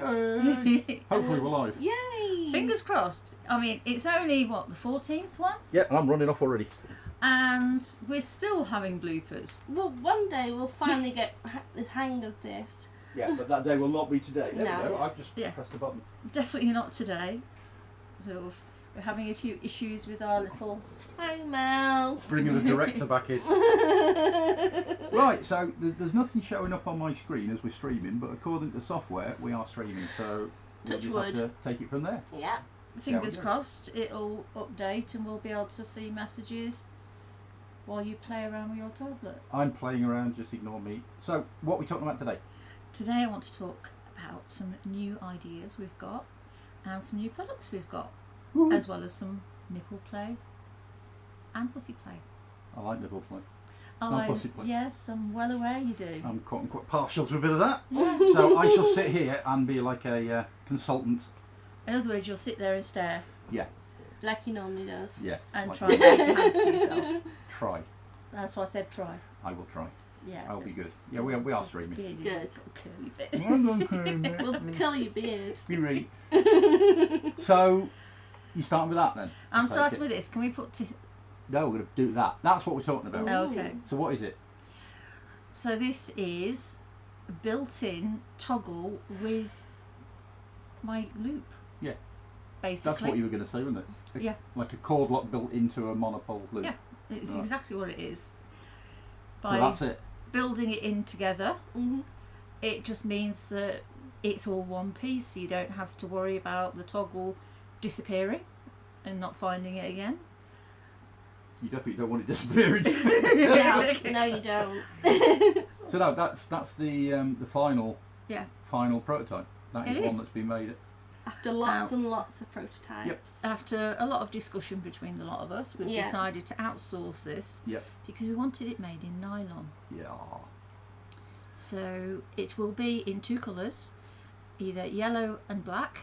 Hopefully we're live. Yay! Fingers crossed. I mean, it's only, what, the 14th one? Yeah, and I'm running off already. And we're still having bloopers. Well, one day we'll finally get the hang of this. Yeah, but that day will not be today. There No. we go. I've just pressed the button. Definitely not today. So we're having a few issues with our little... Hi, Mel. Bringing the director back in. Right, so there's nothing showing up on my screen as we're streaming, but according to software, we are streaming, so we'll just have to take it from there. Yeah. Fingers crossed it'll update and we'll be able to see messages while you play around with your tablet. I'm playing around, just ignore me. So, what are we talking about today? Today I want to talk about some new ideas we've got and some new products we've got, as well as some nipple play and pussy play. I like nipple play. Oh, pussy play. Yes, I'm well aware you do. I'm quite partial to a bit of that. Yeah. So I shall sit here and be like a consultant. In other words, you'll sit there and stare Yeah. Like he normally does. Yes. and like try and make your hands to yourself. Try. That's why I said try. I will try. Yeah. I'll be good. Yeah, we are streaming. Beard is Good. a little curly bit. We'll kill your beard. Be right. So, you starting with that then? I'm Take starting it. with this. Can we put... No, we're going to do that. That's what we're talking about. Ooh. Okay. So what is it? So this is a built-in toggle with my loop. Yeah. Basically. That's what you were going to say, wasn't it? Yeah. Like a cord lock built into a monopole loop. Yeah. It's Right. exactly what it is. So By that's it. building it in together, Mm-hmm. it just means that it's all one piece. So you don't have to worry about the toggle disappearing and not finding it again. You definitely don't want it disappearing. No, you don't. So no, that's the final prototype. That is It one is. that's been made. After lots and lots of prototypes. Yep. After a lot of discussion between the lot of us, we've Yeah. decided to outsource this Yep. because we wanted it made in nylon. Yeah. So it will be in two colours, either yellow and black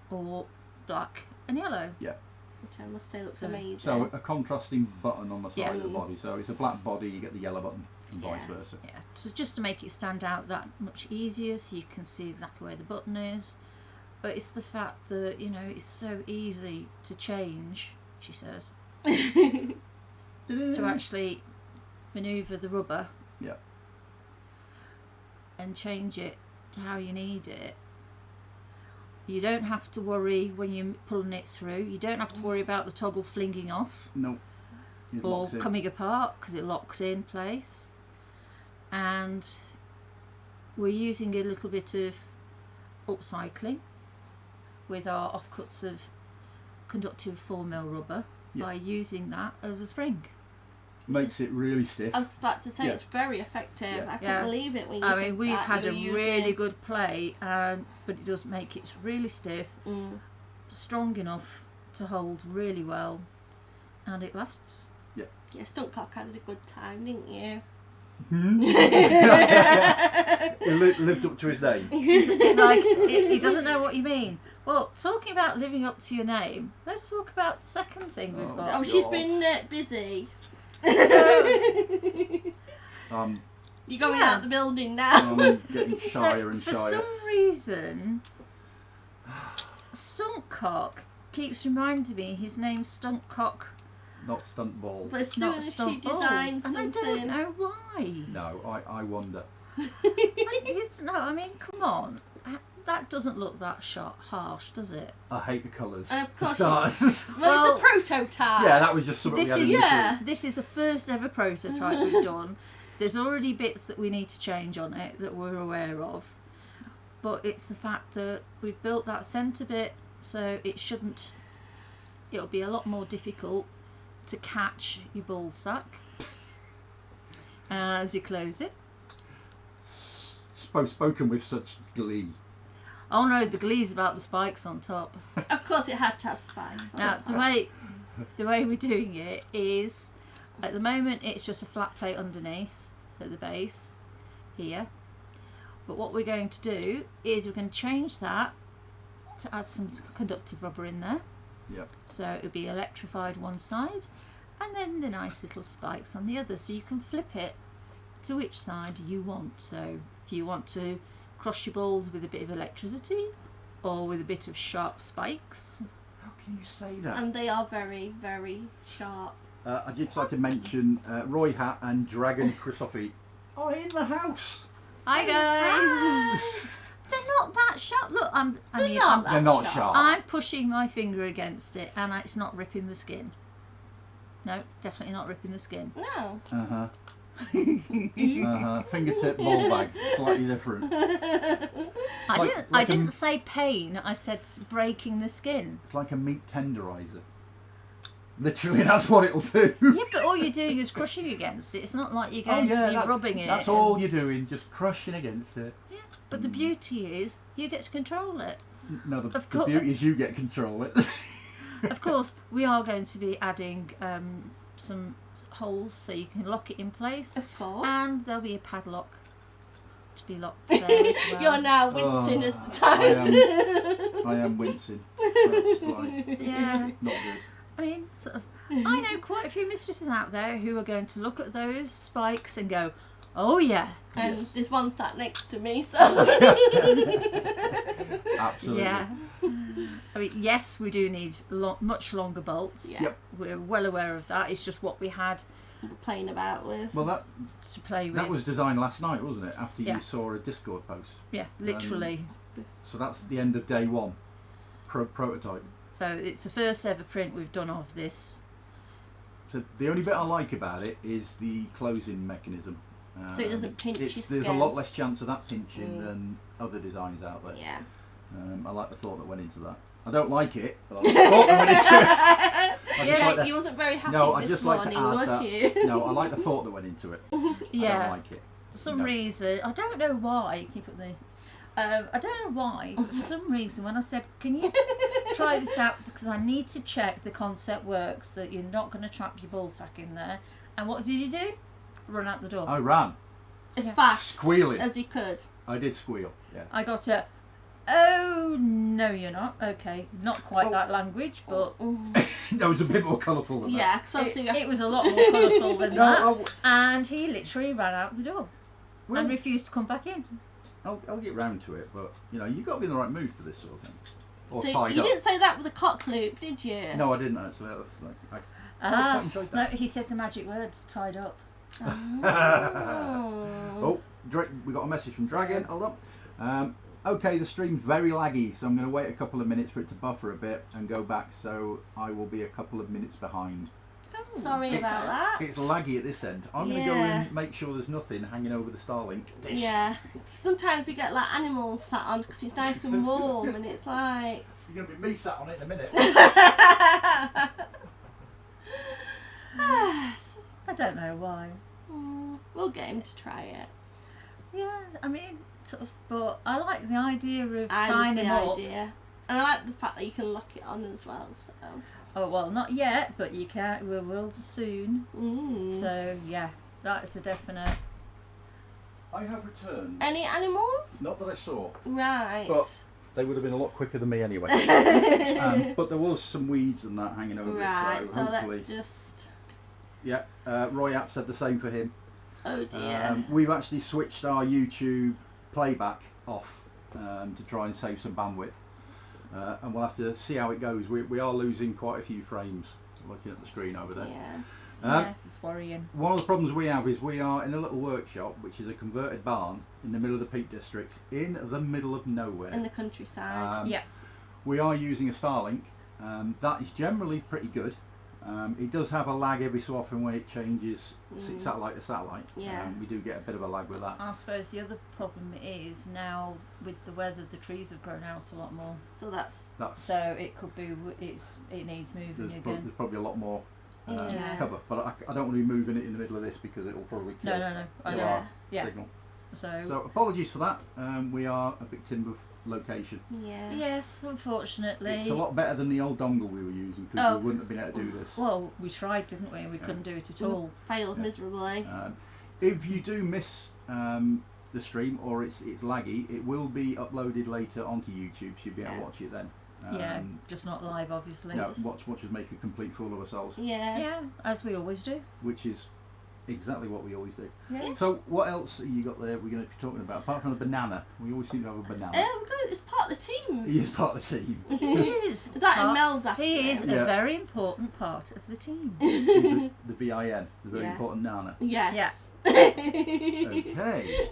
or black and yellow. Yeah. Which I must say looks So- amazing. So a contrasting button on the side Yeah. of the body. So it's a black body, you get the yellow button, and vice Yeah. versa. Yeah, so just to make it stand out that much easier so you can see exactly where the button is. But it's the fact that, you know, it's so easy to change, she says, to actually manoeuvre the rubber Yeah. and change it to how you need it. You don't have to worry when you're pulling it through. You don't have to worry about the toggle flinging off No. It or locks in. coming apart because it locks in place. And we're using a little bit of upcycling with our offcuts of conductive 4mm rubber by using that as a spring. Makes it really stiff. I was about to say Yeah. it's very effective. Yeah. I Yeah. can't believe it when you I said mean, we've that had a you were really using- good play, but it does make it really stiff, strong enough to hold really well, and it lasts. Yeah, Stuntcock had a good time, didn't you? He lived up to his name. It's like, he doesn't know what you mean. Well, talking about living up to your name, let's talk about the second thing we've got. Oh, she's been busy. You're going out the building now. I'm getting shyer and for shyer. some reason, Stuntcock keeps reminding me his name's Stuntcock, Not stunt balls. But as soon not as she Stunt Balls. designs And I don't something, know why. No, I wonder. No, I mean, come on. That doesn't look that harsh, does it? I hate the colours. And of For course starters. well, it's a prototype. Yeah, that was just something we had initially. This is the first ever prototype we've done. There's already bits that we need to change on it that we're aware of. But it's the fact that we've built that centre bit, so it'll be a lot more difficult to catch your ball sack as you close it. Spoken with such glee. Oh no, the glee's about the spikes on top. Of course, it had to have spikes. Now, the way we're doing it is, at the moment, it's just a flat plate underneath at the base here. But what we're going to do is we're going to change that to add some conductive rubber in there. Yep. So it'll be electrified one side, and then the nice little spikes on the other. So you can flip it to which side you want. So if you want to cross your balls with a bit of electricity or with a bit of sharp spikes. How can you say that? And they are very, very sharp. I'd just like to mention Roy Hat and Dragon Christophe are in the house. Hi guys. They're not that sharp. Look, They're not sharp. I'm pushing my finger against it, and it's not ripping the skin. No, definitely not ripping the skin. No. Fingertip ball bag, slightly different. I didn't say pain. I said breaking the skin. It's like a meat tenderizer. Literally, that's what it'll do. Yeah, but all you're doing is crushing against it. It's not like you're going to be rubbing it. That's all you're doing, just crushing against it. Yeah, but the beauty is you get to control it. No, the beauty is you get control it. Of course, we are going to be adding some holes so you can lock it in place. Of course. And there'll be a padlock to be locked there as well. You're now wincing as the time. I am wincing. That's like not good. I mean, sort of, I know quite a few mistresses out there who are going to look at those spikes and go, "Oh yeah." And there's one sat next to me, so. Absolutely. Yeah. I mean, yes, we do need much longer bolts. Yeah. Yep. We're well aware of that. It's just what we had Playing about with. Well, to play with. that was designed last night, wasn't it? After Yeah. you saw a Discord post. Yeah, literally. So that's the end of day one. Prototype. So it's the first ever print we've done of this. So the only bit I like about it is the closing mechanism. So it doesn't pinch your There's skin. a lot less chance of that pinching than other designs out there. Yeah. I like the thought that went into that. I don't like it, but I like the thought that went into it. Yeah, you wasn't very happy No, I this just like to morning, add was that. you? No, I like the thought that went into it. I Yeah. don't like it. For some No. reason, I don't know why. Keep up the. I don't know why, but for some reason, when I said, "Can you try this out?" because I need to check the concept works, that you're not going to trap your ball sack in there. And what did you do? Run out the door. I ran, As fast squealing. as you could. I did squeal. Yeah. I got a. Oh no, you're not. Okay, not quite that language, but No, it's a bit more colourful than Yeah, because obviously it was a lot more colourful than No, that. And he literally ran out the door Well, and refused to come back in. I'll get round to it, but you've got to be in the right mood for this sort of thing. Or So tied you up. didn't say that with a cock loop, did you? No, I didn't actually. That's like, I Ah, quite enjoyed no, that. he said the magic words, tied up. Oh. We got a message from Dragon. Hold on. Okay, the stream's very laggy, so I'm going to wait a couple of minutes for it to buffer a bit and go back. So I will be a couple of minutes behind. Sorry about that. It's laggy at this end. I'm going to go and make sure there's nothing hanging over the Starlink dish. Yeah. Sometimes we get like animals sat on because it's nice and warm, and it's like. You're going to be me sat on it in a minute. I don't know why. We'll get him to try it. Yeah, I mean, sort of, but I like the idea of I tying love the them up. idea. And I like the fact that you can lock it on as well. So. Oh well, not yet, but you can. We will soon. So yeah, that's a definite. I have returned. Any animals? Not that I saw. Right. But they would have been a lot quicker than me anyway. But there was some weeds and that hanging over Right, it. so hopefully, let's just. Yeah, Royat said the same for him. Oh dear. We've actually switched our YouTube playback off to try and save some bandwidth. And we'll have to see how it goes. We are losing quite a few frames looking at the screen over there. Yeah. Yeah, it's worrying. One of the problems we have is we are in a little workshop, which is a converted barn in the middle of the Peak District, in the middle of nowhere. In the countryside. Yeah. We are using a Starlink. That is generally pretty good. It does have a lag every so often when it changes satellite to satellite. Yeah. We do get a bit of a lag with that. I suppose the other problem is now with the weather, the trees have grown out a lot more. So that's. So it could be it needs moving There's again. probably a lot more Yeah. cover, but I don't want to be moving it in the middle of this because it will probably kill, No. I kill know. our Yeah. signal. So apologies for that. We are a victim of location. Yeah. yes, unfortunately. It's a lot better than the old dongle we were using because we wouldn't have been able to do this. Well, we tried, didn't we? We couldn't do it at all. Failed miserably. If you do miss the stream or it's laggy, it will be uploaded later onto YouTube, so you'll be able to watch it then. Yeah, just not live, obviously. No, watch us make a complete fool of ourselves, Yeah. Yeah, as we always do. which is exactly what we always do. Yeah. So what else have you got there we're going to be talking about? Apart from a banana. We always seem to have a banana. It's part of the team. He is part of the team. He is. That in Mel's after He is him. Yeah. a very important part of the team. the VIN, the very Yeah. important Nana. Yes. Okay.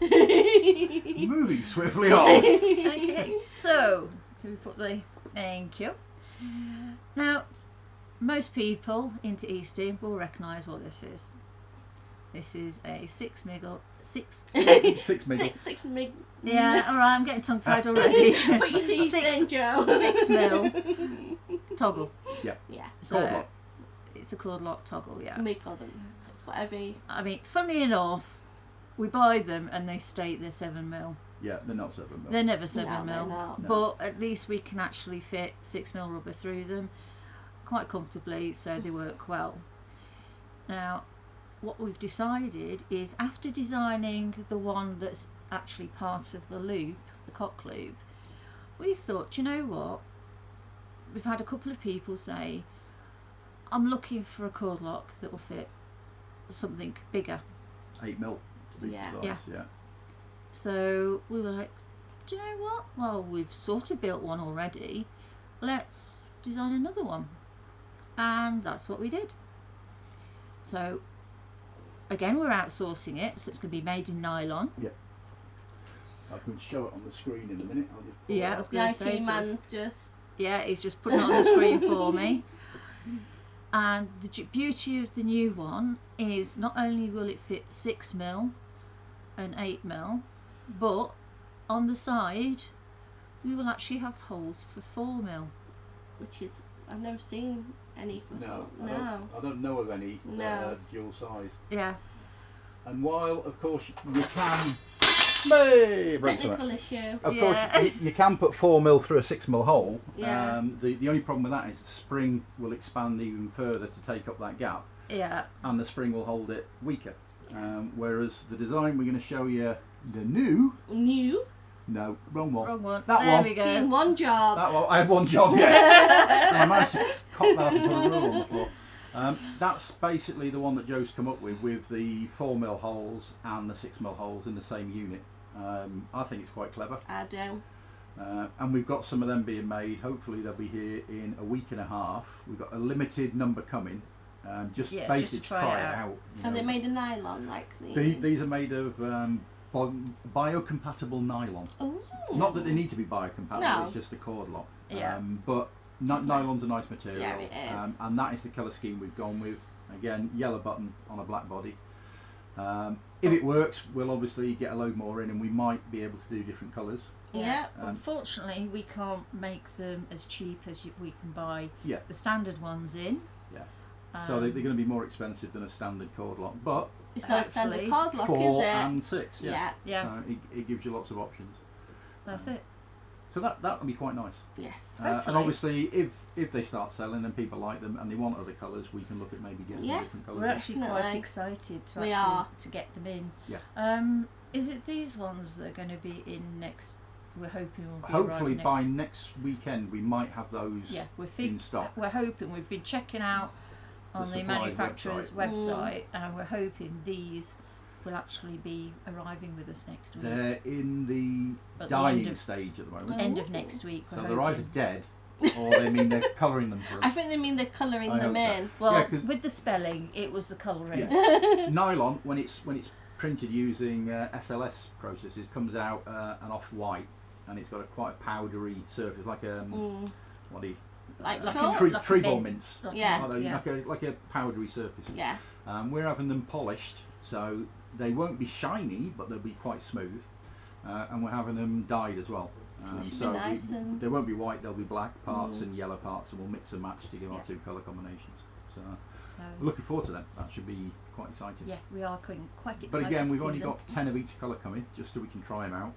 Moving swiftly on. Okay, so can we put the thank you. Now, most people into E-Stim will recognise what this is. This is a 6 mil. 6 mil. 6 mig. Yeah, all right. I'm getting tongue tied already. Put your teeth in, Joe. 6 mil toggle. Yeah. Yeah. So Cord lock. it's a cord lock toggle. Yeah. We call them. It's whatever. I mean, funnily enough, we buy them and they state they're 7 mil. Yeah, they're not 7 mil. They're never 7 No, mil, they're not. but at least we can actually fit 6 mil rubber through them quite comfortably, so they work well. Now, what we've decided is, after designing the one that's actually part of the loop, the cock loop, we thought, you know what? We've had a couple of people say, I'm looking for a cord lock that will fit something bigger. 8 mil to be Yeah. precise. Yeah. So we were like, do you know what? Well, we've sort of built one already. Let's design another one. And that's what we did. So again, we're outsourcing it, so it's going to be made in nylon. Yeah. I can show it on the screen in a minute. I'll just pull Yeah, it I was up. going The to say. IT So man's just. yeah, he's just putting it on the screen for me. And the beauty of the new one is not only will it fit 6 mil and 8 mil, but on the side we will actually have holes for 4 mil. Which is. I've never seen any for. No, No. I don't know of any that No. are dual size. Yeah. And while, of course, you can... Hey, break something. Technical issue. Of Yeah. course, you can put 4 mil through a 6 mil hole. Yeah. The only problem with that is the spring will expand even further to take up that gap, Yeah. and the spring will hold it weaker. Whereas the design we're going to show you, the new... New. No, wrong one. Wrong one. That there one. we go. In one job. That one. I had one job, yeah. And I managed to cock that up and put a rule on the floor. That's basically the one that Joe's come up with the 4 mil holes and the 6 mil holes in the same unit. I think it's quite clever. I do. And we've got some of them being made. Hopefully they'll be here in a week and a half. We've got a limited number coming. Just basically just to to try try it it out. you Have they know. made a nylon like These are made of biocompatible nylon. Ooh. Not that they need to be biocompatible, No. it's just a cord lock. Yeah. But nylon's a nice material. Yeah, it is. And that is the colour scheme we've gone with. Again, yellow button on a black body. If it works, we'll obviously get a load more in and we might be able to do different colours. Yeah. Unfortunately, we can't make them as cheap as we can buy Yeah. the standard ones in. Yeah. So they're going to be more expensive than a standard cord lock. But It's not a standard Hopefully. cord lock, 4 is it? and 6, yeah. Yeah, So it gives you lots of options. that's it. So that'll be quite nice. Yes. And Hopefully. obviously, if they start selling and people like them and they want other colours, we can look at maybe getting Yeah. different colours. We're actually quite Definitely. excited to We actually are. to get them in. Yeah. Is it these ones that are going to be in next? We're hoping will be Hopefully arriving by next. next weekend we might have those Yeah, in stock. We're hoping. We've been checking out on the supplies manufacturer's website. website, and we're hoping these will actually be arriving with us next week. They're in the At the dying end of- stage at the moment. End of next week. We're So they're either hoping. dead or they mean they're colouring them for I us. think they mean they're colouring I them hope so. in. Well, Yeah, 'cause- with the spelling, it was the colouring. Yeah. Nylon, when it's printed using SLS processes, comes out an off-white and it's got quite a powdery surface, like what do you... Like Like chalk? a- like a tree ball mint. mints. Like a Yeah. mint, Like a powdery surface. Yeah. We're having them polished, so they won't be shiny, but they'll be quite smooth. And we're having them dyed as well. Which should be So nice and- they won't be white, they'll be black parts and yellow parts, and we'll mix and match to give our 2 colour combinations. So So, we're looking forward to them. That should be quite exciting. yeah, we are quite excited. But again, to we've see only them. got 10 of each colour coming, just so we can try them out.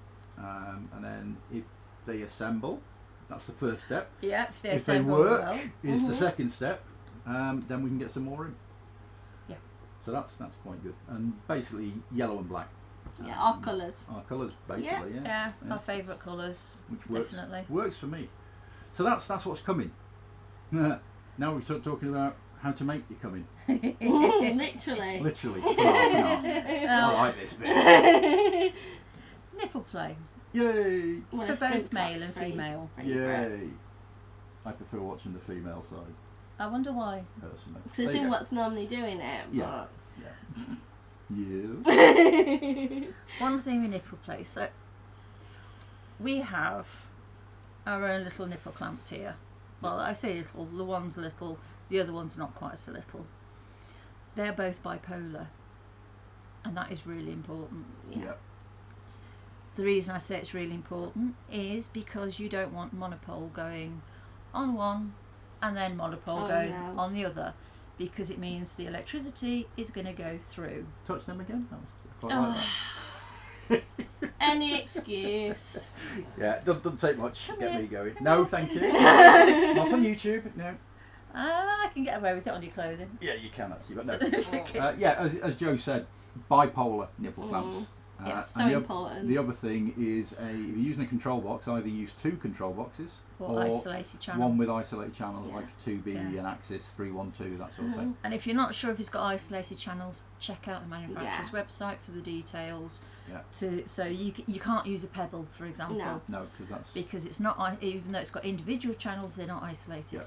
And then if they assemble, that's the first step. Yeah, if they If they assemble work, well. is the second step. Then we can get some more in. Yeah. So that's quite good. And basically yellow and black. Yeah, our colours. Our colours, basically, Yeah, Yeah. our favourite colours. Which works, Definitely. works for me. So that's what's coming. Now we're talking about how to make your coming. Literally. Literally. For half an hour. I like this bit. Nipple play Yay! Well, for it's both good male cock's and very female. favourite. Yay! I prefer watching the female side, I wonder why. personally. Because There it's you in go. what's normally doing it. Yeah. Yeah. One thing with nipple play, so we have our own little nipple clamps here. Well, I say little, the one's little, the other one's not quite so little. They're both bipolar, and that is really important. Yeah. The reason I say it's really important is because you don't want monopole going on one and then monopole going on the other, because it means the electricity is going to go through. Touch them again? That was quite like that. Any excuse. Yeah, doesn't take much to Come get here. me going. Come No, here. thank you. Not on YouTube, no. I can get away with it on your clothing. Yeah, you can actually, but no. Yeah, as Joe said, bipolar nipple clamps. It's so and important. The other thing is, if you're using a control box, either use 2 control boxes Or isolated channels. one with isolated channels, Yeah. like 2B and Axis, 312, that sort of thing. And if you're not sure if it's got isolated channels, check out the manufacturer's website for the details. Yeah. So you can't use a pebble, for example. No. Because it's not, even though it's got individual channels, they're not isolated. Yeah.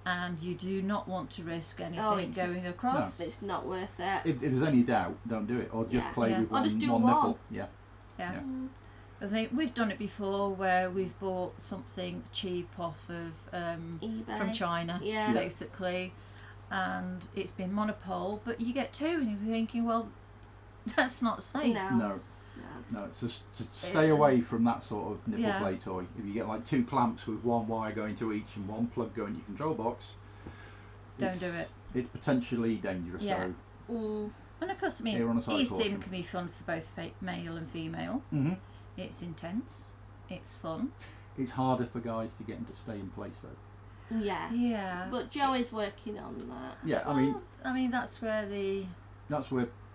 And you do not want to risk anything going across. It's not worth it. If there's any doubt, don't do it, or just play with Or just do one one. nipple. Yeah. Yeah. Because we've done it before where we've bought something cheap off of eBay. from China, Yeah. basically, and it's been monopole. But you get 2, and you're thinking, well, that's not safe. No, so stay away from that sort of nipple Yeah. play toy. If you get like 2 clamps with 1 wire going to each and 1 plug going to your control box, Don't do it. It's potentially dangerous. Yeah. So And of course, I Err on the mean, side of E-Stim caution. can be fun for both male and female. It's intense. It's fun. It's harder for guys to get them to stay in place though. Yeah. Yeah. But Joe is working on that. Yeah, Well, I mean that's where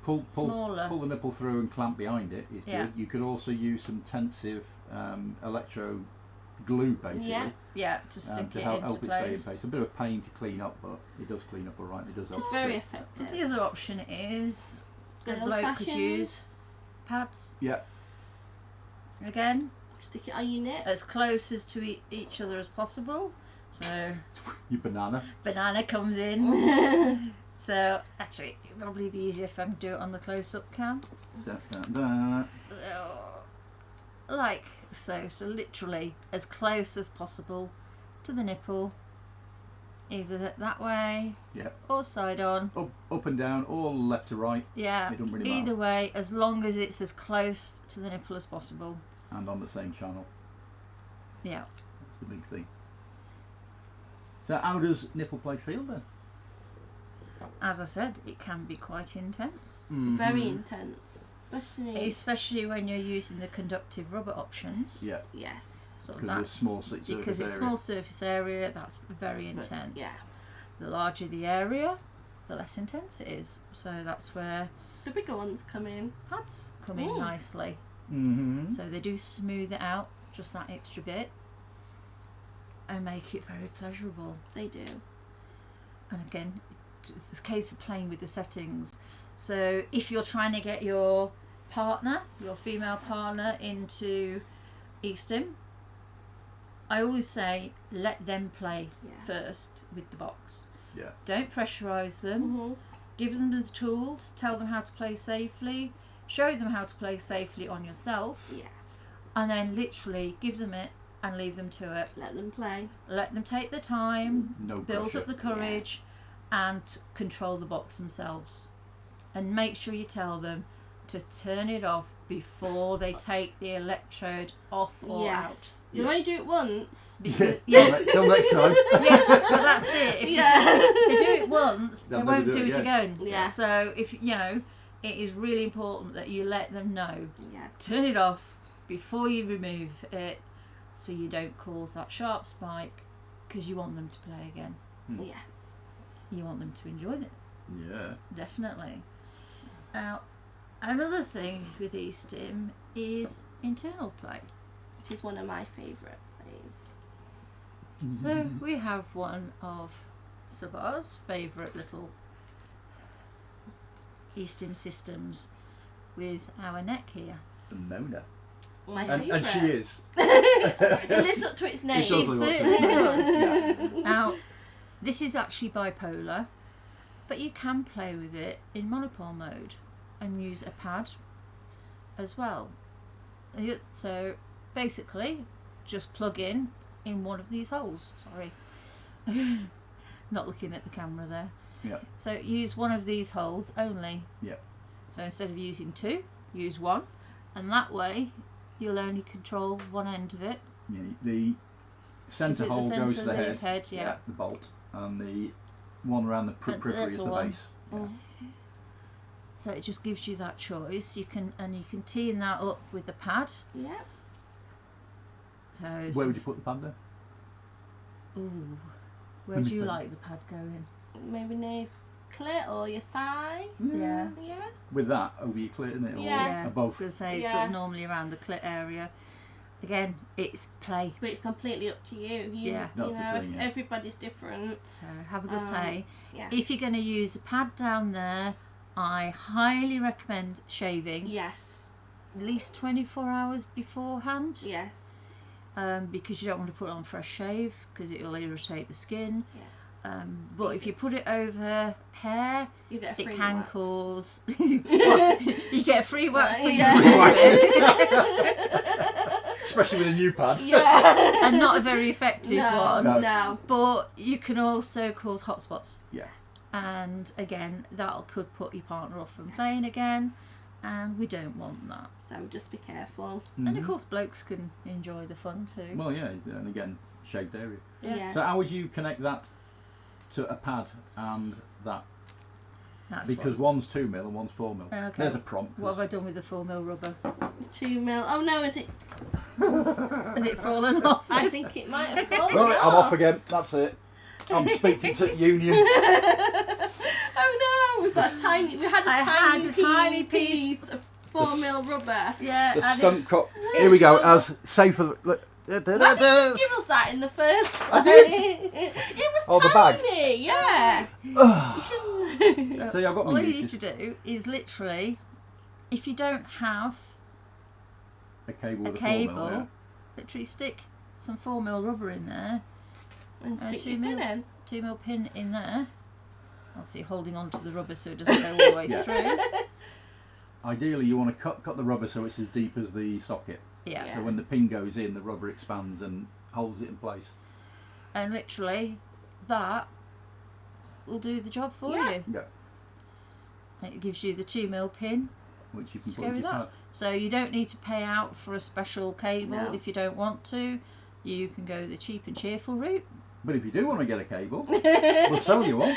pull smaller. the nipple through and clamp behind it is Yeah. good. You could also use some tensive electro glue basically. Yeah, just stick to it help into it stay in place. place. A bit of a pain to clean up, but it does clean up alright. It does help. It's very effective. The other option is a Good bloke could old-fashioned. use pads. Yeah. Again, Stick it on your neck. as close as to each other as possible. So Your banana. banana comes in. So actually, it would probably be easier if I can do it on the close-up cam. Da, da, da. Like so. So literally as close as possible to the nipple. Either that way Yeah. or side on. Up and down, or left to right. Yeah, It don't really matter. either way, as long as it's as close to the nipple as possible. And on the same channel. Yeah. That's the big thing. So how does nipple play feel then? As I said, it can be quite intense. Very intense. Especially when you're using the conductive rubber options. Yeah. Yes. So Because that's it's small surface because it's area. small surface area, that's very intense. Yeah. The larger the area, the less intense it is. So that's where The bigger ones come in. pads come in nicely. So they do smooth it out just that extra bit and make it very pleasurable. They do. And again, it's a case of playing with the settings. So if you're trying to get your partner, your female partner, into E-Stim, I always say let them play first with the box. Yeah. Don't pressurise them. Give them the tools, tell them how to play safely, show them how to play safely on yourself, and then literally give them it and leave them to it. Let them play. Let them take the time, No build pressure. up the courage, and control the box themselves. And make sure you tell them to turn it off before they take the electrode off or Yes. You only do it once. out. Because, Till next time. yeah, but that's it. If they do it once, they They'll won't never do it again. Yeah. So if you know, it is really important that you let them know. Yeah. Turn it off before you remove it, so you don't cause that sharp spike. Because you want them to play again. Yes. You want them to enjoy it. Yeah. Definitely. Now, another thing with E-Stim is internal play. Which is one of my favourite plays. So we have one of Sabah's favourite little E-Stim systems with our neck here. Mona. My And she favourite. is. It lives up to its name. It does She live up to certainly it. does. Yeah. Now, this is actually bipolar, but you can play with it in monopole mode and use a pad as well. So basically, just plug in one of these holes. Sorry, not looking at the camera there. Yeah. So use one of these holes only. Yeah. So instead of using two, use one, and that way you'll only control one end of it. Yeah, the Is centre it the hole centre goes to the of the head. yeah. The bolt, and the one around the And the periphery is little the one. base. Yeah. Mm. So it just gives you that choice. You can team that up with the pad. Yeah. So Where would you put the pad then? ooh, where Let do me you think. like the pad going? Maybe near clit or your thigh. Yeah. Yeah. With that over your clit, isn't it? Or Yeah. I was above. going to say it's Yeah. sort of normally around the clit area. Again, it's play. But it's completely up to you. Yeah. That's the thing, yeah. Everybody's different. So have a good play. Yeah. If you're going to use a pad down there, I highly recommend shaving Yes. at least 24 hours beforehand. Yeah. Because you don't want to put it on fresh shave because it will irritate the skin. Yeah. But if you put it over hair, You get a it free can wax. cause you get a free wax when Yeah. you Especially with a new pad. Yeah. and not a very effective one. No. No. But you can also cause hot spots, Yeah. and again that could put your partner off from playing again, and we don't want that. So just be careful. And of Mhm. course blokes can enjoy the fun too. Well, yeah, and again, shaved area. Yeah. So how would you connect that to a pad and that? That's Because one's 2mm and one's 4mm. Okay. There's a prompt. what have I done with the 4mm rubber? 2 mil. Oh no, is it? Has it fallen off? I think it might have fallen Right, I'm off again. That's it. I'm speaking to the union. Oh no, we've got a tiny. We had a I tiny, had a tiny piece of 4 mil rubber. Yeah, The and stunt it's, cop. Here we go. As safe as. Why did you give us that in the first place? I did. It was Oh, the bag. tiny, yeah. You shouldn't. See, I've got all my you need uses. to do is literally, if you don't have A cable a with a 4mm. cable, literally stick some 4mm rubber in there, And stick 2 your mil. pin in. 2mm pin in there, obviously holding on to the rubber so it doesn't go all the way Yeah. through. Ideally, you want to cut the rubber so it's as deep as the socket. Yeah. Yeah. So when the pin goes in, the rubber expands and holds it in place. And literally that will do the job for Yeah. you. Yeah. And it gives you the 2mm pin, Which you can Let's put go with with your that. pad. so you don't need to pay out for a special cable No. if you don't want to. You can go the cheap and cheerful route. But if you do want to get a cable, we'll sell you one.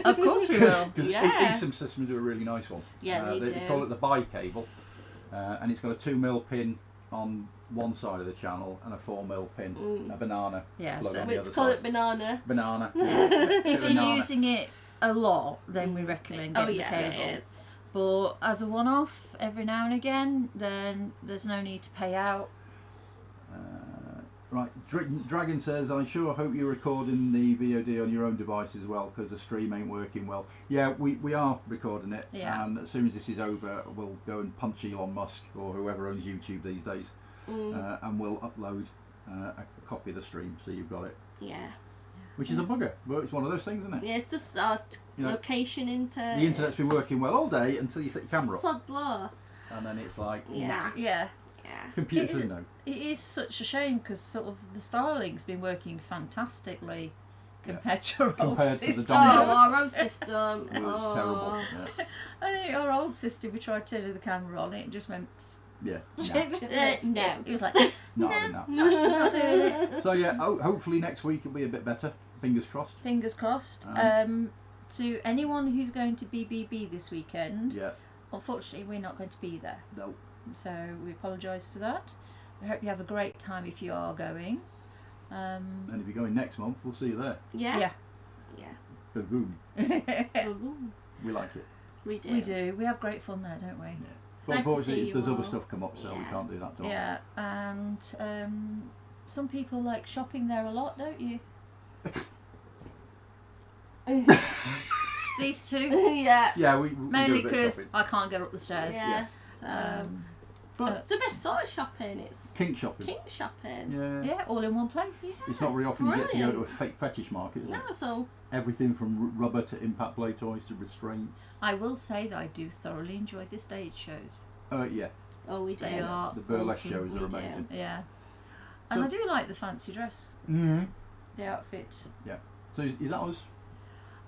Of course we will. Because Yeah. E-Stim Systems do a really nice one. Yeah, they they do. call it the bi-cable. And it's got a 2mm pin on one side of the channel and a 4mm pin, a banana Yeah, plug so on the Let's other call side. it banana. Banana. If you're Banana. using it a lot, then we recommend Oh getting yeah, the cable. it is. But as a one-off, every now and again, then there's no need to pay out. Right, Dragon says, I sure hope you're recording the VOD on your own device as well, because the stream ain't working well. Yeah, we are recording it, Yeah. and as soon as this is over, we'll go and punch Elon Musk, or whoever owns YouTube these days, and we'll upload a copy of the stream, so you've got it. Yeah. Which is a bugger, but it's one of those things, isn't it? Yeah, it's just You know, location into. The internet's been working well all day until you set your camera up, Sod's law. and then it's like, Yeah. nah, Yeah, Yeah. computer says no. it is such a shame because sort of the Starlink's been working fantastically compared to our old Compared to the system. Oh, Dominant. our old system. It was terrible. Yeah. I think our old system, we tried turning the camera on, it just went. Yeah. No. It was like, Not having that. not doing it. So yeah, hopefully next week it'll be a bit better. Fingers crossed. Fingers crossed. Um, To anyone who's going to BBB this weekend, Yeah. unfortunately we're not going to be there. No. So we apologise for that. I hope you have a great time if you are going. And if you're going next month, we'll see you there. Yeah. Yeah. Yeah. Boom. Ooh, We like it. we do. We do. We have great fun there, don't we? Yeah. But Nice to unfortunately, see you there's other all. stuff come up, so we Yeah. can't do that. At all. Yeah, and some people like shopping there a lot, don't you? These two. Yeah. Yeah, we Mainly do a bit of because shopping. I can't get up the stairs. Yeah. So But it's the best sort of shopping. It's kink shopping. kink shopping. Yeah. Yeah, all in one place. Yeah, It's not very often you get to go to a brilliant. fake fetish market, is it? No, so Everything from rubber to impact blade toys to restraints. I will say that I do thoroughly enjoy the stage shows. Yeah. we do. They are The burlesque awesome. shows We are do. amazing. Yeah. And So- I do like the fancy dress, Mm-hmm. the outfit. So is that us?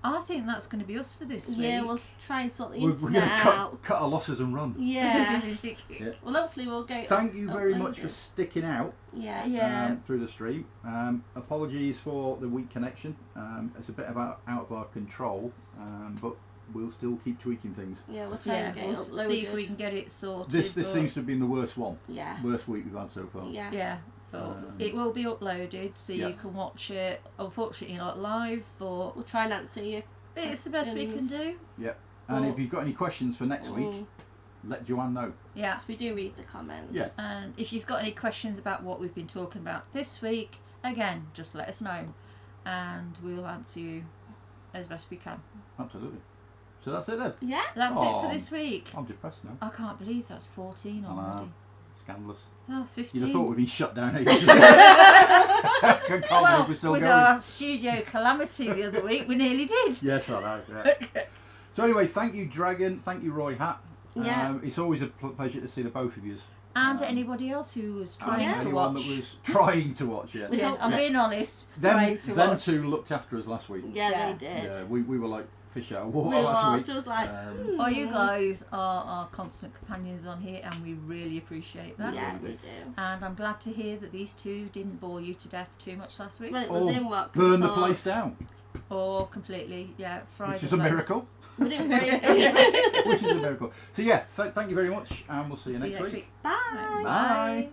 I think that's going to be us for this week. Yeah, we'll try and sort the We're going internet to out. cut our losses and run. Yeah. Yeah. Well, hopefully we'll go. Thank you very upload much it. for sticking out Yeah. Yeah. through the stream. Apologies for the weak connection. It's a bit out of our control, but we'll still keep tweaking things. Yeah, we'll try Yeah, and get it we'll uploaded. see if we can get it sorted. This but- seems to have been the worst one. Yeah. Worst week we've had so far. Yeah. Yeah, but Um, it will be uploaded so yeah. you can watch it. Unfortunately, not live, but We'll try and answer you. it's the best we can Questions. do. And Well- if you've got any questions for next week, let Joanne know. Yeah. Yes, we do read the comments. Yes. And if you've got any questions about what we've been talking about this week, again, just let us know, and we'll answer you as best we can. Absolutely. So that's it then. Yeah. That's it Aw. for this week. I'm depressed now. I can't believe that's 14 I know. already. Scandalous. Oh, 15. You'd have thought we'd been shut down ages ago. I can't well, believe we're still with going. our studio calamity the other week, we nearly did. Yes, I know. Yeah. So anyway, thank you, Dragon. Thank you, Roy Hat. Yeah. It's always a pleasure to see the both of you. And anybody else who was trying yeah. to Anyone watch. that was trying to watch, yeah. Yeah, I'm being honest. Them, trying to them watch. two looked after us last week. Yeah, Yeah. they did. Yeah, we were like fish out of water We last was. week. It was like, Oh, you guys are our constant companions on here, and we really appreciate that. yeah, we we did. do. And I'm glad to hear that these two didn't bore you to death too much last week. Well, it was Or in what? burn the control. place down, Or completely, yeah, fried which the is a place. miracle. We didn't really. Which is a miracle. So yeah, thank you very much, and we'll see you See next week. Bye. Bye.